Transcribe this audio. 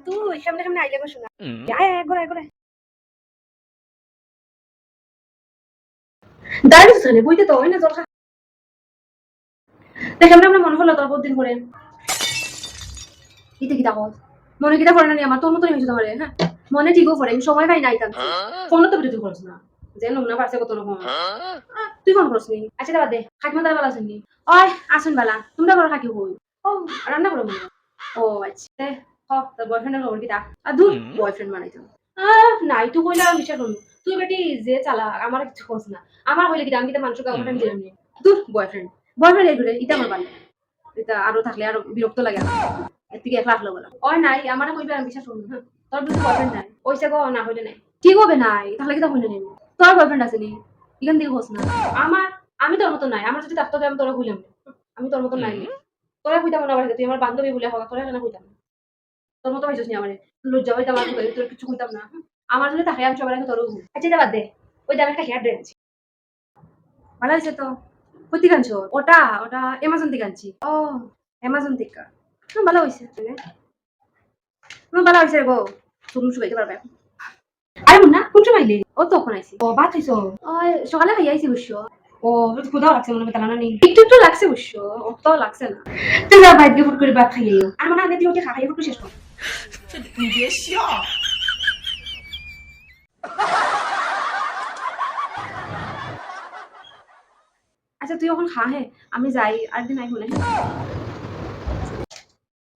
তুই সামনে সামনে আইলে গো শোনা আয় আয় করে করে দাঁড়িয়ে শুনে বইতে তো হয় না জল খা দেখ আমরা মনে হলো তোর বহুত দিন পরে ইতে কিতা কর মনে কিতা পড়ে না নি আমার তোর মতই হয়েছে তোমারে হ্যাঁ মনে ঠিকও পড়ে সময় পাই নাই তার ফোন তো বিরতি করছ না যে নমুনা পারছে কত রকম তুই ফোন করছ নি আচ্ছা বাদ দে খাকিমা তার বালা শুননি ওই আসুন বালা তোমরা ঘর খাকি হই ও রান্না করো মনে ও আচ্ছা হ তোর বয়ফ্রেন্ডের খবর কিতা আর দূর বয়ফ্রেন্ড বানাইতো নাই তুই কইলা বিশ্বাস করুন তুই বেটি যে চালা আমার কিছু খোঁজ না আমার হইলে কিতা আমি কিতা মানুষকে গার্লফ্রেন্ড দিলাম নি দূর বয়ফ্রেন্ড বয়ফ্রেন্ড এই ঘুরে ইটা আমার বাল এটা আরো থাকলে আরো বিরক্ত লাগে এর থেকে একলা আসলো বলা ওই নাই আমার কইবে আমি বিশ্বাস করুন হ্যাঁ তোর যদি বয়ফ্রেন্ড নাই ওইসে গো না হইলে নাই ঠিক হবে নাই তাহলে কিতা হইলে নেই তোর বয়ফ্রেন্ড আছে নি এখান থেকে খোঁজ না আমার আমি তোর মতো নাই আমার যদি থাকতো আমি তোরা কইলাম আমি তোর মতো নাই তোরা কইতাম না তুই আমার বান্ধবী বলে হওয়া তোরা কেন কইতাম তোর মতো হইছিস নি আমারে লজ্জা হইতাম আমি তোর কিছু কইতাম না আমার যদি থাকে আমি সবার আগে তোর আচ্ছা এটা বাদ দে ওই যে আমি একটা হেয়ার ড্রেস ভালো হয়েছে তো কোথা থেকে আনছো ওটা ওটা অ্যামাজন থেকে আনছি ও অ্যামাজন থেকে ভালো হয়েছে ভালো হয়েছে গো তুমি শুকাইতে পারবে আরে মুন্না কোন সময় আইলি ও তখন আইছি ও ভাত হইছো সকালে খাই আইছি অবশ্য ও ক্ষুধাও লাগছে মনে হয় তালা নি একটু একটু লাগছে অবশ্য অত লাগছে না তুই যা বাইরে গিয়ে ফুট করে ভাত খাইয়ে আর মানে আগে দিয়ে খাই ফুট শেষ কর你别笑。আচ্ছা তুই এখন খা হে আমি যাই আরেকদিন আই বলে